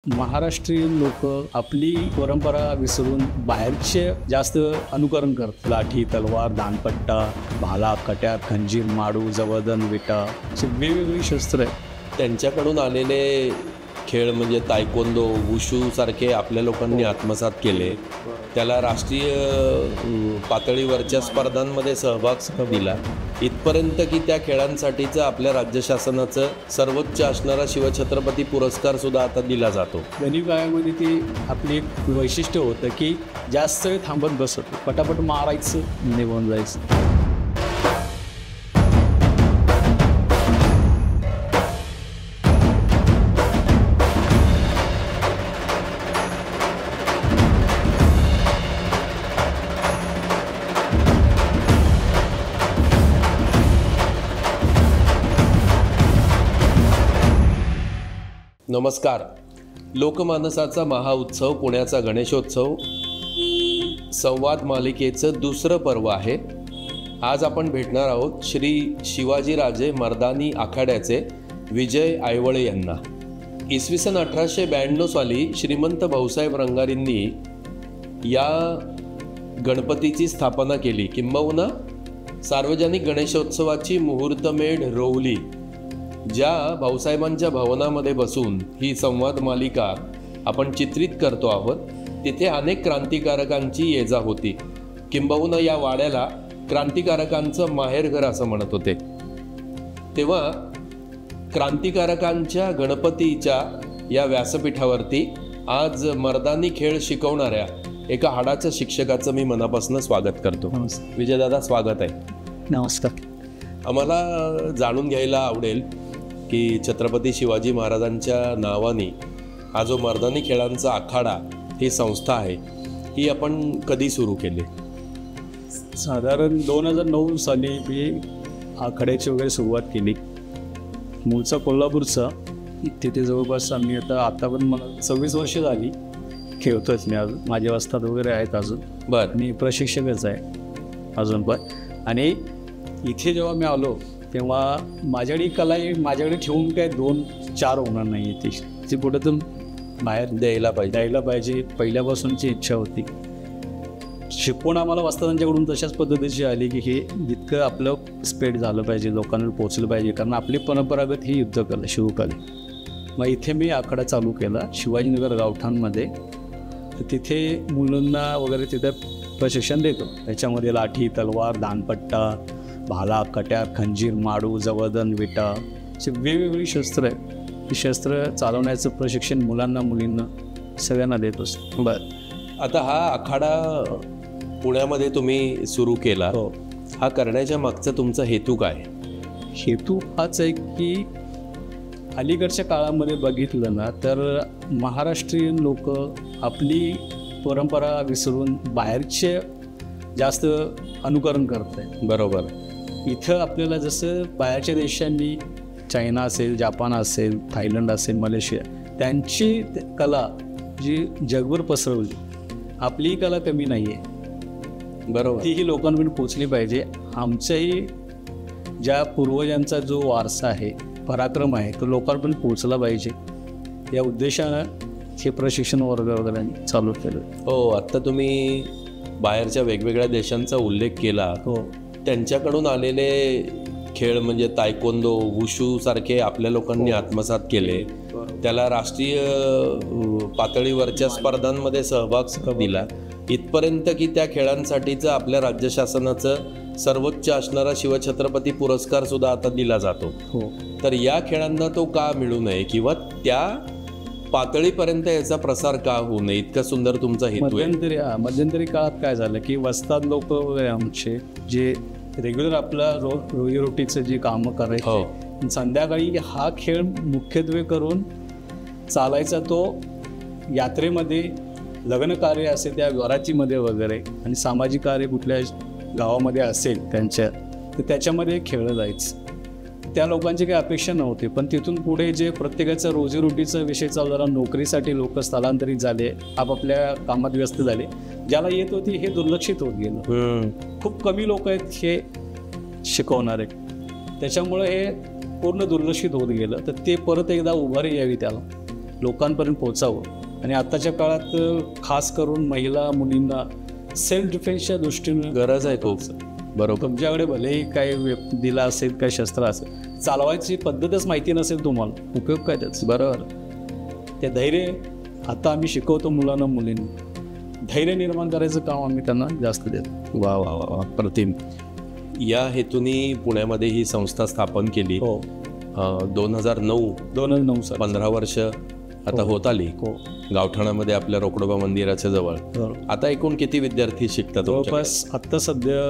महाराष्ट्रीयन लोक आपली परंपरा विसरून बाहेरचे जास्त अनुकरण करतात. लाठी, तलवार, दानपट्टा, भाला, कट्यार, खंजीर, माडू, जवदन, विटा असे वेगवेगळी शस्त्र आहेत. त्यांच्याकडून आलेले खेळ म्हणजे तायकोंदो, वुशू सारखे आपल्या लोकांनी आत्मसात केले. त्याला राष्ट्रीय पातळीवरच्या स्पर्धांमध्ये सहभाग दिला, इथपर्यंत की त्या खेळांसाठीचं आपल्या राज्य शासनाचं सर्वोच्च असणारा शिवछत्रपती पुरस्कार सुद्धा आता दिला जातो. गणित काळामध्ये ती आपली एक वैशिष्ट्य होतं की जास्त वेळ थांबत बसत, पटापट मारायचं, निघून जायचं. नमस्कार. लोकमानसाचा महाउत्सव पुण्याचा गणेशोत्सव संवाद मालिकेचं दुसरं पर्व आहे. आज आपण भेटणार आहोत श्री शिवाजीराजे मर्दानी आखाड्याचे विजय आयवळे यांना. इसवी सन 1892 साली श्रीमंत भाऊसाहेब रंगारींनी या गणपतीची स्थापना केली, किंबहुना सार्वजनिक गणेशोत्सवाची मुहूर्तमेढ रोवली. ज्या भाऊसाहेबांच्या भवनामध्ये बसून ही संवाद मालिका आपण चित्रित करतो आहोत, तिथे अनेक क्रांतिकारकांची ये-जा होती. किंबहुना या वाड्याला क्रांतिकारकांचं माहेरघर असं म्हणत होते. तेव्हा क्रांतिकारकांच्या गणपतीच्या या व्यासपीठावरती आज मर्दानी खेळ शिकवणाऱ्या एका हाडाच्या शिक्षकाचं मी मनापासून स्वागत करतो. विजयदादा, स्वागत आहे. नमस्कार. आम्हाला जाणून घ्यायला आवडेल की छत्रपती शिवाजी महाराजांच्या नावाने हा जो मर्दानी खेळांचा आखाडा ही संस्था आहे, ही आपण कधी सुरू केली? साधारण 2009 साली मी आखाड्याची वगैरे सुरुवात केली. मूळचा कोल्हापूरचा, तिथे जवळपास आम्ही आता पण मला 26 वर्ष झाली खेळतोच मी. अजून माझे वस्ताद वगैरे आहेत अजून. बरं. मी प्रशिक्षकच आहे अजून पण. आणि इथे जेव्हा मी आलो तेव्हा माझ्याकडे कला माझ्याकडे ठेवून काय 2-4 होणार नाही. ती कुठं बाहेर द्यायला पाहिजे पहिल्यापासूनची इच्छा होती. शिकवण आम्हाला वस्तादांच्याकडून तशाच पद्धतीची आली की हे जितकं आपलं स्प्रेड झालं पाहिजे, लोकांना पोचलं पाहिजे, कारण आपली परंपरागत ही युद्धकला, शिवकला. मग इथे मी आखाडा चालू केला शिवाजीनगर गावठाणमध्ये. तर तिथे मुलांना वगैरे तिथे प्रशिक्षण देतो. त्याच्यामध्ये लाठी, तलवार, दानपट्टा, भाला, कट्यार, खंजीर, माडू, जवदन, विटा असे वेगवेगळी शस्त्र आहेत. ही शस्त्र चालवण्याचं प्रशिक्षण मुलांना, मुलींना सगळ्यांना देत असतो. बरं. आता हा आखाडा पुण्यामध्ये तुम्ही सुरू केला. हो. हा करण्याच्या मागचा तुमचा हेतू काय? हेतू हाच आहे की अलीकडच्या काळामध्ये बघितलं ना तर महाराष्ट्रीयन लोक आपली परंपरा विसरून बाहेरचे जास्त अनुकरण करत आहेत. बरोबर. इथं आपल्याला जसं बाहेरच्या देशांनी, चायना असेल, जापान असेल, थायलंड असेल, मलेशिया, त्यांची कला जी जगभर पसरवली, आपली कला कमी नाही आहे. बरोबर. तीही लोकांपर्यंत पोचली पाहिजे. आमच्याही ज्या पूर्वजांचा जो वारसा आहे, पराक्रम आहे, तो लोकांपर्यंत पोचला पाहिजे या उद्देशानं हे प्रशिक्षण वर्ग वगैरे चालू केलं. हो. आत्ता तुम्ही बाहेरच्या वेगवेगळ्या देशांचा उल्लेख केला. हो. त्यांच्याकडून आलेले खेळ म्हणजे तायकोंदो, वुशू सारखे आपल्या लोकांनी आत्मसात केले. त्याला राष्ट्रीय पातळीवरच्या स्पर्धांमध्ये सहभाग दिला, इथपर्यंत की त्या खेळांसाठीचं आपल्या राज्य शासनाचं सर्वोच्च असणारा शिवछत्रपती पुरस्कार सुद्धा आता दिला जातो. हो. तर या खेळांना तो का मिळू नये किंवा त्या पातळीपर्यंत याचा प्रसार का होऊ नये, इतका सुंदर तुमचा हेतू आहे. मध्यंतरी काळात काय झालं की वस्ताद लोक वगैरे आमचे जे रेग्युलर आपला रोजीरोटीचं जे कामं करायचे, संध्याकाळी हा खेळ मुख्यत्वे करून चालायचा. तो यात्रेमध्ये, लग्न कार्य असेल त्या वरातीमध्ये वगैरे, आणि सामाजिक कार्य कुठल्या गावामध्ये असेल त्यांच्या, तर त्याच्यामध्ये खेळलं जायचं. त्या लोकांची काही अपेक्षा नव्हती. पण तिथून पुढे जे प्रत्येकाचा रोजीरोटीचा विषय चालू झाला, नोकरीसाठी लोक स्थलांतरित झाले, आपापल्या कामात व्यस्त झाले. ज्याला येत होती हे दुर्लक्षित होत गेलं. खूप कमी लोक आहेत हे शिकवणारे, त्याच्यामुळे हे पूर्ण दुर्लक्षित होत गेलं. तर ते परत एकदा उभारी यावी त्याला, लोकांपर्यंत पोहोचावं. आणि आत्ताच्या काळात खास करून महिला मुलींना सेल्फ डिफेन्सच्या दृष्टीने गरज आहे खूप. बरोबर. तुमच्याकडे भलेही काय दिला असेल, काय शस्त्र असेल, चालवायची पद्धतच माहिती नसेल तुम्हाला, उपयोग काय त्याचा. बरोबर. ते धैर्य आता आम्ही शिकवतो मुलांना मुलींना, धैर्य निर्माण करायचं काम आम्ही त्यांना जास्त देतो. वा वा वा, प्रतिम. या हेतूने पुण्यामध्ये ही संस्था स्थापन केली. हो. 2009 सर. 15 वर्ष आता होत आली. हो. गावठाणामध्ये आपल्या रोकडोबा मंदिराच्या जवळ. आता एकूण किती विद्यार्थी शिकतात? जवळपास आत्ता सध्या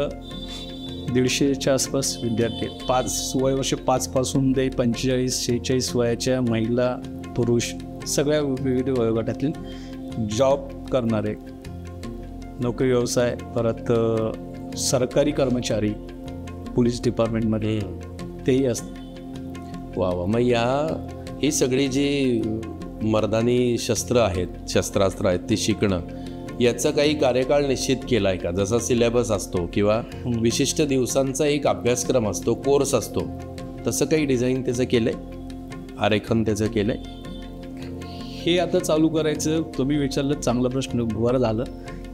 150च्या आसपास विद्यार्थी आहेत. 5 वर्ष 5 पासून ते 45-46 वयाच्या महिला पुरुष सगळ्या विविध वयोगटातील जॉब करणारे, नोकरी व्यवसाय, परत सरकारी कर्मचारी पोलीस डिपार्टमेंटमध्ये तेही असतात. वा वा. मग ही सगळी जी मर्दानी शस्त्र आहेत, शस्त्रास्त्र आहेत, ती शिकणं, याचा काही कार्यकाळ निश्चित केला आहे का? जसा सिलेबस असतो किंवा विशिष्ट दिवसांचा एक अभ्यासक्रम असतो, कोर्स असतो, तसं काही डिझाईन त्याचं केलंय, आरेखन त्याचं केलंय? हे आता चालू करायचं. तुम्ही विचारलं, चांगला प्रश्न. बरं झालं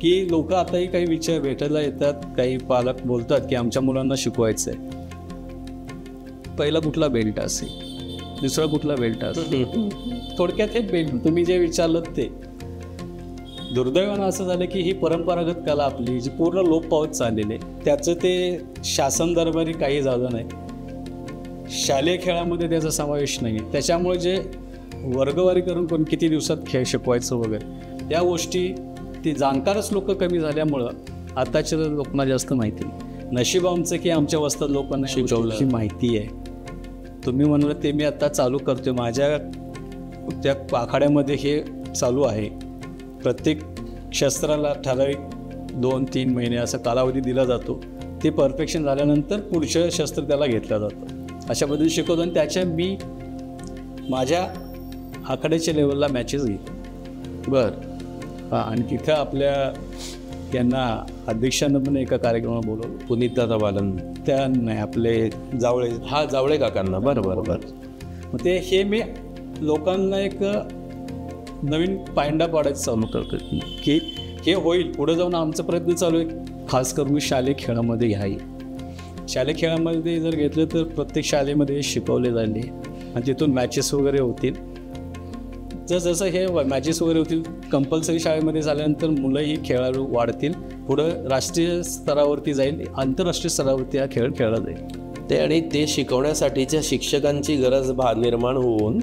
की लोक आताही काही विचार भेटायला येतात. काही पालक बोलतात की आमच्या मुलांना शिकवायचं आहे. पहिला कुठला बेल्ट असेल, दुसरा कुठला बेल्ट असेल, थोडक्यात हे बेल्ट तुम्ही जे विचारलं ते. दुर्दैवानं असं झालं की ही परंपरागत कला आपली जी पूर्ण लोप पावत चाललेली आहे, त्याचं ते शासन दरबारी काही झालं नाही. शालेय खेळामध्ये त्याचा समावेश नाही आहे. त्याच्यामुळे जे वर्गवारी करून कोण किती दिवसात खेळ शिकवायचं वगैरे त्या गोष्टी, ती जाणकारच लोक कमी झाल्यामुळं आताच्या लोकांना जास्त माहिती नाही. नशीब आमचं की आमच्या वस्तात लोकांना शिकवलं माहिती आहे. तुम्ही म्हणाल ते मी आता चालू करतोय. माझ्या त्या आखाड्यामध्ये हे चालू आहे. प्रत्येक शस्त्राला ठराविक 2-3 महिने असा कालावधी दिला जातो. ते परफेक्शन झाल्यानंतर पुढचं शस्त्र त्याला घेतलं जातं. अशा पद्धतीने शिकवतो. आणि त्याच्या मी माझ्या आखाड्याच्या लेवलला मॅचेस घेतो. बरं. आणि तिथं आपल्या यांना अध्यक्षांना पण एका कार्यक्रमाला बोलवलं. पुनीतदादा बालन त्या नाही, आपले जावळे. जावळे काकांना. बरं बरं बरं. मग ते हे मी लोकांना एक नवीन पायंडा पाडायचं चालू करतो की हे होईल. पुढे जाऊन आमचा प्रयत्न चालू आहे, खास करून शालेय खेळामध्ये घ्यावी. शालेय खेळामध्ये जर घेतलं तर प्रत्येक शाळेमध्ये शिकवले जाईल आणि तिथून मॅचेस वगैरे होतील. जसं हे मॅचेस वगैरे होतील, कंपल्सरी शाळेमध्ये झाल्यानंतर मुलंही खेळाडू वाढतील. पुढं राष्ट्रीय स्तरावरती जाईल, आंतरराष्ट्रीय स्तरावरती हा खेळ खेळला जाईल. आणि ते शिकवण्यासाठीच्या शिक्षकांची गरज निर्माण होऊन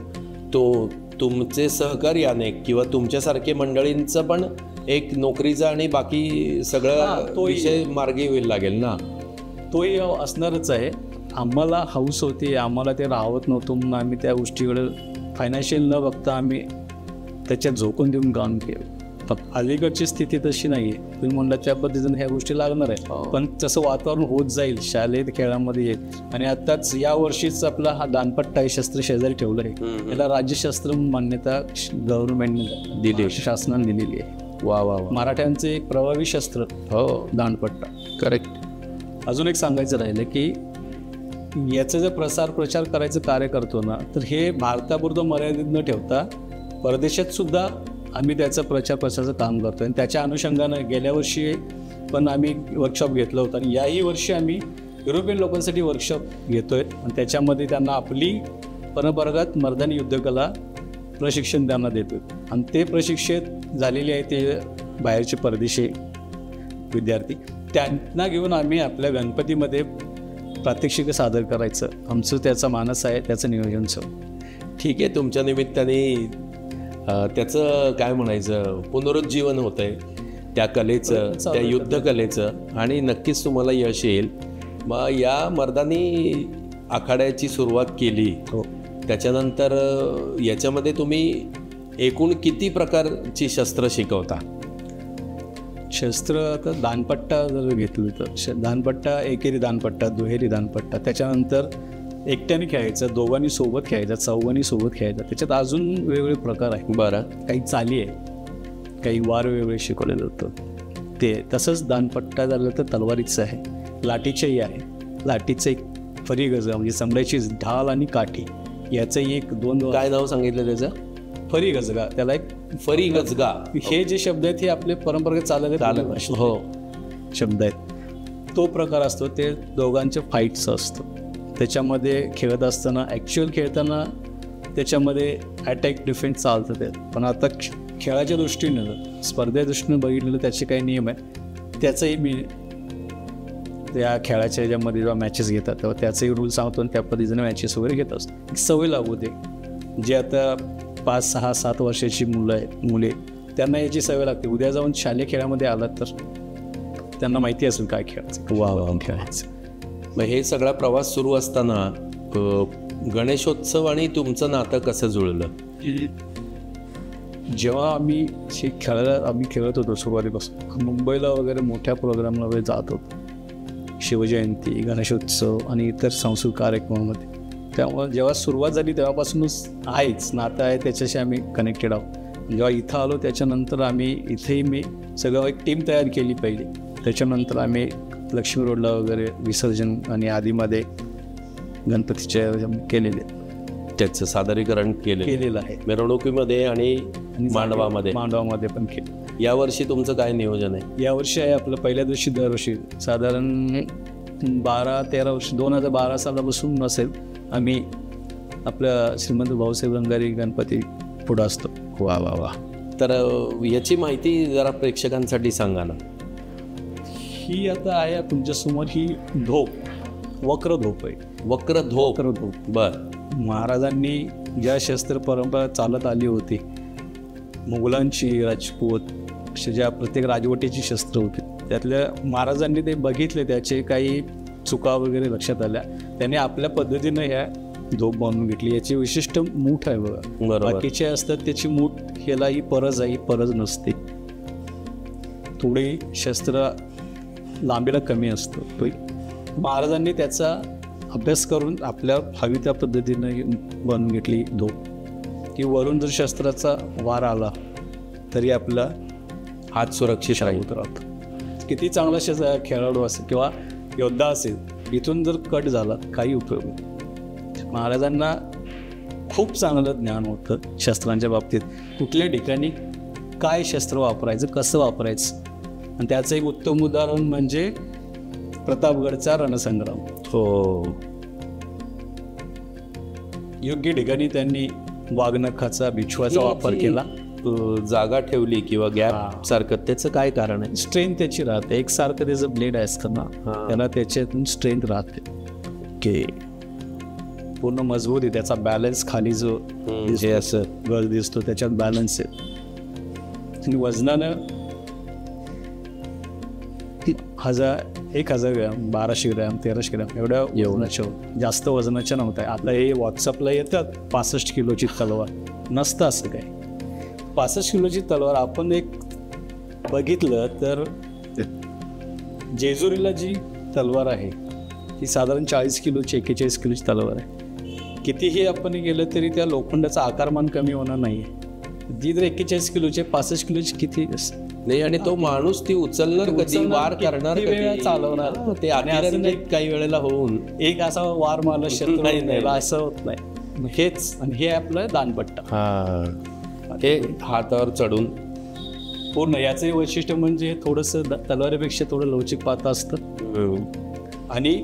तुमचे सहकार्याने किंवा तुमच्यासारखे मंडळींचं पण एक नोकरीचा आणि बाकी सगळं तो विषय मार्गी होईल लागेल ना. तोही असणारच आहे. आम्हाला हौस होती, आम्हाला ते राहत नव्हतं म्हणून आम्ही त्या गोष्टीकडे फायनान्शियल न बघता आम्ही त्याच्यात झोकून देऊन काम केलं. फक्त अलीकडची स्थिती तशी नाही आहे. तुम्ही म्हणलं त्या पद्धतीने ह्या गोष्टी लागणार आहे. पण तसं वातावरण होत जाईल, शालेय खेळामध्ये येईल. आणि आत्ताच या वर्षीच आपला हा दानपट्टा हे शस्त्र शेजारी ठेवलं आहे. याला राज्यशस्त्र मान्यता गव्हर्नमेंटने दिली, शासनाने दिलेली आहे. वा वा. मराठ्यांचे एक प्रभावी शस्त्र. हो, दानपट्टा. करेक्ट. अजून एक सांगायचं राहिलं की याचं जर प्रचार करायचं कार्य करतो ना, तर हे भारतापुरतं मर्यादित न ठेवता परदेशात सुद्धा आम्ही त्याचं प्रचाराचं काम करतो. आणि त्याच्या अनुषंगानं गेल्या वर्षी पण आम्ही वर्कशॉप घेतलं होतं आणि याही वर्षी आम्ही युरोपियन लोकांसाठी वर्कशॉप घेतो आहे. आणि त्याच्यामध्ये त्यांना आपली परंपरागत मर्दानी युद्धकला प्रशिक्षण त्यांना देतो. आणि ते प्रशिक्षित झालेले आहे ते बाहेरचे परदेशी विद्यार्थी. त्यांना घेऊन आम्ही आपल्या गणपतीमध्ये प्रात्यक्षिक सादर करायचं आमचं त्याचा मानस आहे, त्याचं नियोजनचं. ठीक आहे. तुमच्या निमित्ताने त्याचं काय म्हणायचं पुनरुज्जीवन होतं आहे त्या कलेचं, त्या युद्धकलेचं, आणि नक्कीच तुम्हाला यश येईल. मग या मर्दानी आखाड्याची सुरुवात केली. हो. त्याच्यानंतर याच्यामध्ये तुम्ही एकूण किती प्रकारची शस्त्र शिकवता? शस्त्र आता दानपट्टा जर घेतलं तर दानपट्टा, एकेरी दानपट्टा, दुहेरी दानपट्टा, त्याच्यानंतर एकट्याने खेळायचं, दोघांनी सोबत खेळायचं, चौघांनी सोबत खेळायचं. त्याच्यात अजून वेगवेगळे प्रकार आहे. बरं. काही चाली आहे, काही वार वेगळे शिकवले जातं ते. तसंच दानपट्टा झालं तर तलवारीचं आहे, लाठीचंही आहे. लाठीचं एक फरीगज म्हणजे चमड्याची ढाल आणि काठी याचं एक 2. काय नाव सांगितलं त्याचं? फरी गजगा, त्याला एक फरी गजगा, हे जे शब्द आहेत हे आपले परंपरेत चालत हो शब्द आहेत. तो प्रकार असतो ते दोघांचे फाईटचं असतं. त्याच्यामध्ये खेळत असताना ॲक्च्युअल खेळताना त्याच्यामध्ये अटॅक डिफेन्स चालतं ते. पण आता खेळाच्या दृष्टीनं स्पर्धेच्या दृष्टीनं बघितलेलं त्याचे काही नियम आहेत. त्याचंही मी त्या खेळाच्या ह्याच्यामध्ये जेव्हा मॅचेस घेतात तेव्हा त्याचंही रूल सांगतो आणि त्या पद्धतीने मॅचेस वगैरे घेत असतो. एक सवय लागू दे. जे आता 5, 6, 7 वर्षाची मुले त्यांना याची सवय लागते. उद्या जाऊन शालेय खेळामध्ये आलात तर त्यांना माहिती असेल काय खेळायचं, वा खेळायचं. मग हे सगळा प्रवास सुरू असताना गणेशोत्सव आणि तुमचं नातं कसं जुळलं? जेव्हा आम्ही खेळत होतो सुरुवातीपासून मुंबईला वगैरे मोठ्या प्रोग्रामला वगैरे जात होतो, शिवजयंती, गणेशोत्सव आणि इतर सांस्कृतिक कार्यक्रमामध्ये. त्यामुळे जेव्हा सुरुवात झाली तेव्हापासूनच आहेच नातं आहे, त्याच्याशी आम्ही कनेक्टेड आहोत. जेव्हा इथं आलो त्याच्यानंतर आम्ही इथेही मी सगळं एक टीम तयार केली पहिली. त्याच्यानंतर आम्ही लक्ष्मी रोडला वगैरे विसर्जन आणि आधीमध्ये गणपतीचे केलेले, त्याचं सादरीकरण केलेलं आहे मिरवणुकीमध्ये आणि मांडवामध्ये पण केलं. यावर्षी तुमचं काय नियोजन आहे? यावर्षी आहे आपलं पहिल्या दिवशी दरवर्षी साधारण 12-13 वर्ष 2012 सालापासून असेल आम्ही आपल्या श्रीमंत भाऊसाहेब रंगारी गणपती पुढं असतो. वा वा वा. तर याची माहिती जरा प्रेक्षकांसाठी सांगा ना. ही आता आहे तुमच्यासमोर ही धोप, वक्र धोप आहे. वक्र धोप. बर. महाराजांनी ज्या शस्त्र परंपरा चालत आली होती, मुघलांची, राजपूत अशा ज्या प्रत्येक राजवटीची शस्त्र होती, त्यातल्या महाराजांनी ते बघितले, त्याचे काही चुका वगैरे लक्षात आल्या. त्याने आपल्या पद्धतीनं ह्या धोप बांधून घेतली. याची विशिष्ट मूठ आहे बघा. बाकीचे असतात त्याची मूठ, ह्याला ही परज आहे, ही परज नसते. थोडी शस्त्र लांबीला कमी असतं. महाराजांनी त्याचा अभ्यास करून आपल्या हवी त्या पद्धतीनं बनवून घेतली धोप, की वरून जर शस्त्राचा वार आला तरी आपला हात सुरक्षित राहतो. किती चांगला खेळाडू असेल किंवा योद्धा असेल, इथून जर कट झाला काही उपयोग नाही. महाराजांना खूप चांगलं ज्ञान होतं शस्त्रांच्या बाबतीत. कुठल्या ठिकाणी काय शस्त्र वापरायचं, कसं वापरायचं. आणि त्याचं एक उत्तम उदाहरण म्हणजे प्रतापगडचा रणसंग्राम. हो. योग्य ठिकाणी त्यांनी वाघनखाचा, बिछवाचा वापर केला. जागा ठेवली किंवा गॅप सारखं, त्याचं काय कारण आहे? स्ट्रेंथ त्याची राहते. एकसारखं त्याचं ब्लेड असतं ना, त्याला त्याच्यातून स्ट्रेंथ राहते. ओके. पूर्ण मजबूत आहे. त्याचा बॅलन्स खाली जो हे असं गज दिसतो त्याच्यात बॅलन्स आहे. आणि वजनानं 1000 ग्रॅम, 1200 ग्रॅम, 1300 ग्रॅम एवढ्या वजनाच्या, जास्त वजनाच्या नव्हत्या. आता हे व्हॉट्सअपला येतात 65 किलोची तलवार, नसतं असं काय. 65 किलोची तलवार आपण एक बघितलं तर जेजुरीला जी तलवार आहे ती साधारण 40 किलोची, 41 किलोची तलवार आहे. कितीही आपण गेलं तरी त्या लोखंडाचा आकारमान कमी होणार नाही. ती जर 41 किलोची, 65 किलोची किती नाही. आणि तो माणूस ती उचलणार कधी, वार करणार कधी, चालवणार ते. आणि काही वेळेला होऊन एक असा वार मारला शत्रू नाही असं होत नाही. हेच, आणि हे आपलं दानपट्टा, हे हातावर चढून पूर्ण. याचंही वैशिष्ट्य म्हणजे थोडंसं तलवारीपेक्षा थोडं लवचिक पातं असतं आणि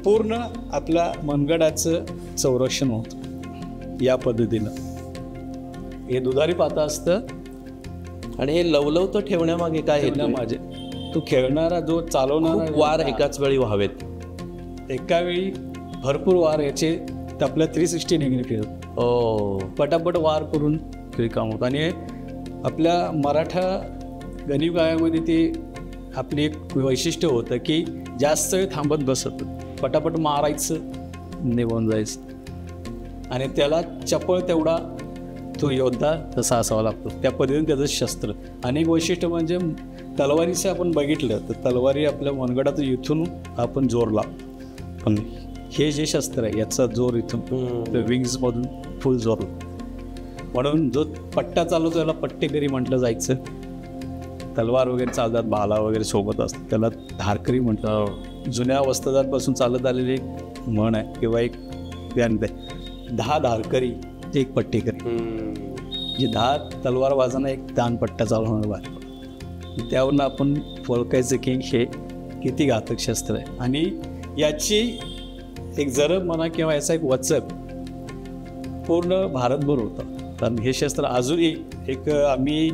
पूर्ण आपल्या मनगडाचं संरक्षण होतं या पद्धतीनं. हे दुधारी पातं असतं. आणि हे लवलवतं ठेवण्यामागे काय आहे माझे, तो खेळणारा जो चालवणारा वार एकाच वेळी व्हावेत. एका वेळी भरपूर वार याचे आपल्या 360 डिग्री फिरत पटापट वार करून काम होतं. आणि आपल्या मराठा गणित गायामध्ये ते आपली एक वैशिष्ट्य होतं की जास्त वेळ थांबत बसत, पटापट मारायचं, निघून जायचं. आणि त्याला चपळ तेवढा तो योद्धा तसा असावा लागतो. त्या पद्धतीने त्याचं शस्त्र. आणि एक वैशिष्ट्य म्हणजे तलवारीचं आपण बघितलं तर तलवारी आपल्या मनगडात इथून आपण जोर लावतो, पण हे जे शस्त्र आहे याचा जोर इथून विंग्समधून फुल जोर. म्हणून जो पट्टा चालवतो त्याला पट्टेकरी म्हटलं जायचं. तलवार वगैरे चालतात, भाला वगैरे सोबत असतात, त्याला धारकरी म्हणतात. जुन्या वस्त्रदारपासून चालत आलेली एक म्हण आहे किंवा एक ज्ञान आहे, 10 धारकरी 1 पट्टेकरी. जे 10 तलवारबाजांना एक दानपट्टा चालवणार भाजप, त्यावरून आपण ओळखायचं की हे किती घातक शस्त्र आहे. आणि याची एक जरब म्हणा किंवा याचा एक वचक पूर्ण भारतभर होता. कारण हे शस्त्र अजूनही एक आम्ही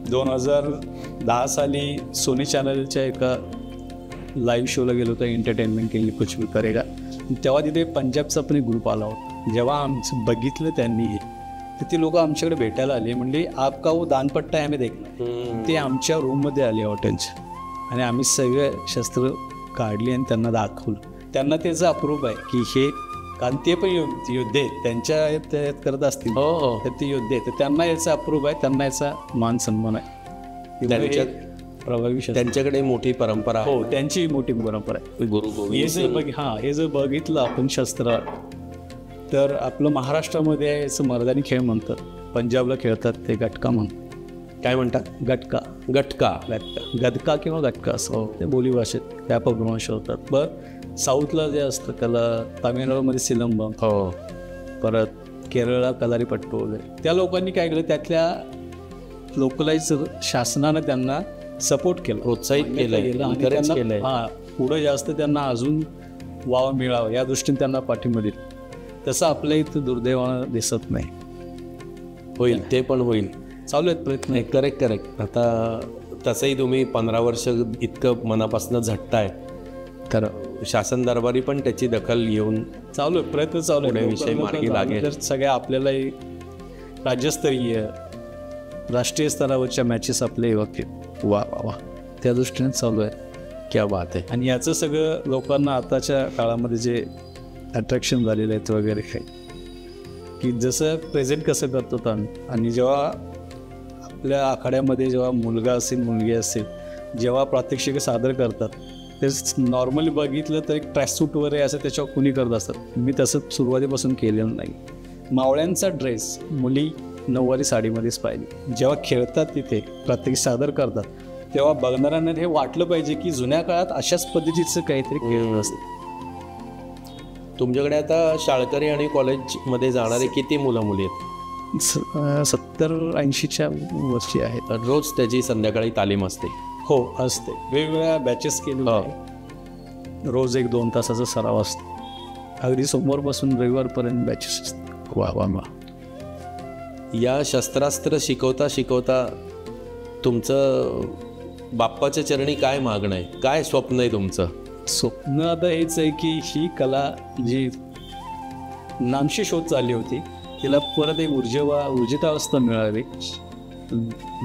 2010 साली सोनी चॅनलच्या एका लाईव्ह शोला गेलो होतो, एंटरटेनमेंट केली कुछ भी करेगा. तेव्हा तिथे पंजाबचा पण एक ग्रुप आला होता. जेव्हा आमचं बघितलं त्यांनी हे, तर ते लोक आमच्याकडे भेटायला आले, म्हणजे आपका वो दानपट्टा आहे आम्ही देखला. ते आमच्या रूममध्ये आले हॉटेलच्या, आणि आम्ही सगळे शस्त्र काढली आणि त्यांना दाखवलं. त्यांना त्याचं अप्रूप आहे की हे, कारण ते पण योद्धे त्यांच्या त्यात करत असतील तर ते योद्धे, तर त्यांना याचा अप्रूप आहे, त्यांना याचा मान सन्मान आहे. प्रभावी त्यांच्याकडे मोठी परंपरा. हो, त्यांची मोठी परंपरा आहे. गुरु गोविंद हे जर बघितलं आपण शस्त्र, तर आपलं महाराष्ट्रामध्ये याचं मर्दानी खेळ म्हणतात, पंजाबला खेळतात ते गटका म्हणतात. काय म्हणतात? गटका गटका गदका किंवा गटका असं ते बोली भाषेत त्या पद्मांश होतात. बरं, साऊथला जे असतं त्याला तामिळनाडूमध्ये सिलंबम, परत केरळला कलारीपट्टू वगैरे. त्या लोकांनी काय केलं, त्यातल्या लोकलाईज शासनानं त्यांना सपोर्ट केलं, प्रोत्साहित केलं. पुढं जास्त त्यांना अजून वाव मिळावं या दृष्टीने त्यांना पाठिंबा दिला. तसं आपल्या इथं दुर्दैवानं दिसत नाही. होईल, ते पण होईल, चालू आहेत प्रयत्न. करेक्ट. आता तसंही तुम्ही 15 वर्ष इतकं मनापासून झटताय, तर शासन दरबारी पण त्याची दखल घेऊन चालू आहे, प्रयत्न चालू आहे. विषय मार्गी लागेल. सगळ्या आपल्यालाही राज्यस्तरीय राष्ट्रीय स्तरावरच्या मॅचेस आपले होतील. वा वा वा, त्या दृष्टीने चालू आहे. क्या बात आहे. आणि याचं सगळं लोकांना आताच्या काळामध्ये जे अट्रॅक्शन झालेलं आहेत वगैरे काही, की जसं प्रेझेंट कसं करतो आम्ही, आणि जेव्हा आपल्या आखाड्यामध्ये जेव्हा मुलगा असेल मुलगी असेल, जेव्हा प्रात्यक्षिक सादर करतात, ते नॉर्मली बघितलं तर एक ट्रॅकसूट वगैरे असं त्याच्यावर कुणी करत असतात. मी तसं सुरुवातीपासून केलेलं नाही. मावळ्यांचा ड्रेस मुली नऊवारी साडीमध्येच पाहिजे. जेव्हा खेळतात तिथे प्रत्येक सादर करतात, तेव्हा बघणाऱ्यांना हे वाटलं पाहिजे की जुन्या काळात अशाच पद्धतीचं काहीतरी खेळ असतं. तुमच्याकडे आता शाळकरी आणि कॉलेजमध्ये जाणारे किती मुलं मुली आहेत? 70-80च्या वर्षी आहेत. रोज त्याची संध्याकाळी तालीम असते? हो, असते. वेगवेगळ्या बॅचेस केले, रोज 1-2 तासाचा सराव असतो. अगदी सोमवारपासून रविवारपर्यंत बॅचेस असतात. वा वा वा. या शस्त्रास्त्र शिकवता तुमचं बाप्पाच्या चरणी काय मागणं आहे, काय स्वप्न आहे तुमचं? स्वप्न आता हेच आहे की ही कला जी नामशेष होत चालली होती, तिला परत एक ऊर्जितावस्था मिळावी,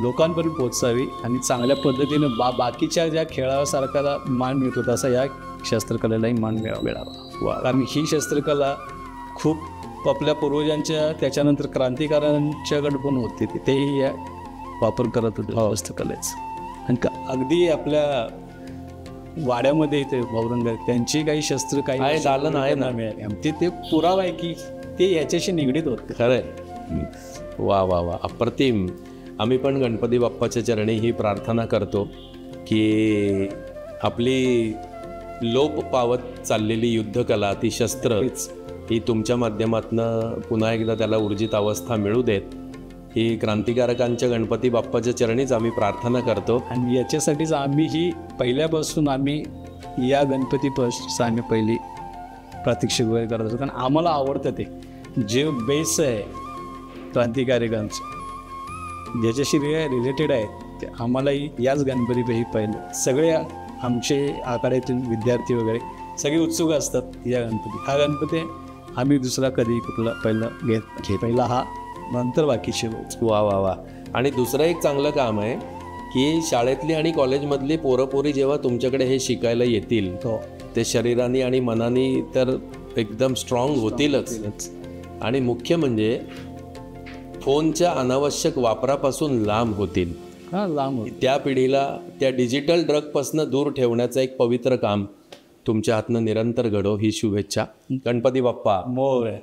लोकांपर्यंत पोहोचावी, आणि चांगल्या पद्धतीनं बाकीच्या ज्या खेळासारख्याला मान मिळतो तसा या शस्त्रकलेलाही मान मिळावा. कारण ही शस्त्रकला खूप आपल्या पूर्वजांच्या, त्याच्यानंतर क्रांतिकारांच्याकडे पण होती, तेही या वापर करत होते शस्त्रकलेचं. आणि अगदी आपल्या वाड्यामध्ये इथे औरंगाबाद त्यांची काही शस्त्र काही दालन आहे ना मिळाली, ते पुरावा आहे की ते याच्याशी निगडीत होते. खरंय. वा वा वा, अप्रतिम. आम्ही पण गणपती बाप्पाच्या चरणी ही प्रार्थना करतो की आपली लोप पावत चाललेली युद्धकला, ती शस्त्र, ही तुमच्या माध्यमातून पुन्हा एकदा त्याला ऊर्जित अवस्था मिळू देत, ही क्रांतिकारकांच्या गणपती बाप्पाच्या चरणीच आम्ही प्रार्थना करतो. आणि याच्यासाठीच आम्ही ही पहिल्यापासून आम्ही या गणपती पासून आम्ही पहिली प्रात्यक्षिक वगैरे करत असतो, कारण आम्हाला आवडतं ते जे बेस आहे क्रांतिकारकांचं, ज्याच्याशी रिलेटेड आहे, ते आम्हालाही याच गणपतीपैकी पहिलं. सगळे आमचे आखाड्यातील विद्यार्थी वगैरे सगळे उत्सुक असतात या गणपती. हा गणपती आम्ही दुसरा कधी कुठला पहिला घेत पहिला हा, नंतर बाकीचे. वा वा वा. आणि दुसरं एक चांगलं काम आहे की शाळेतली आणि कॉलेजमधली पोरंपोरी जेव्हा तुमच्याकडे हे शिकायला येतील, ते शरीराने आणि मनाने तर एकदम स्ट्रॉंग होतीलच, आणि मुख्य म्हणजे फोनच्या अनावश्यक वापरापासून लांब होतील. त्या पिढीला त्या डिजिटल ड्रगपासून दूर ठेवण्याचं एक पवित्र काम तुमच्या हातनं निरंतर घडो, ही शुभेच्छा. गणपती बाप्पा मोरया.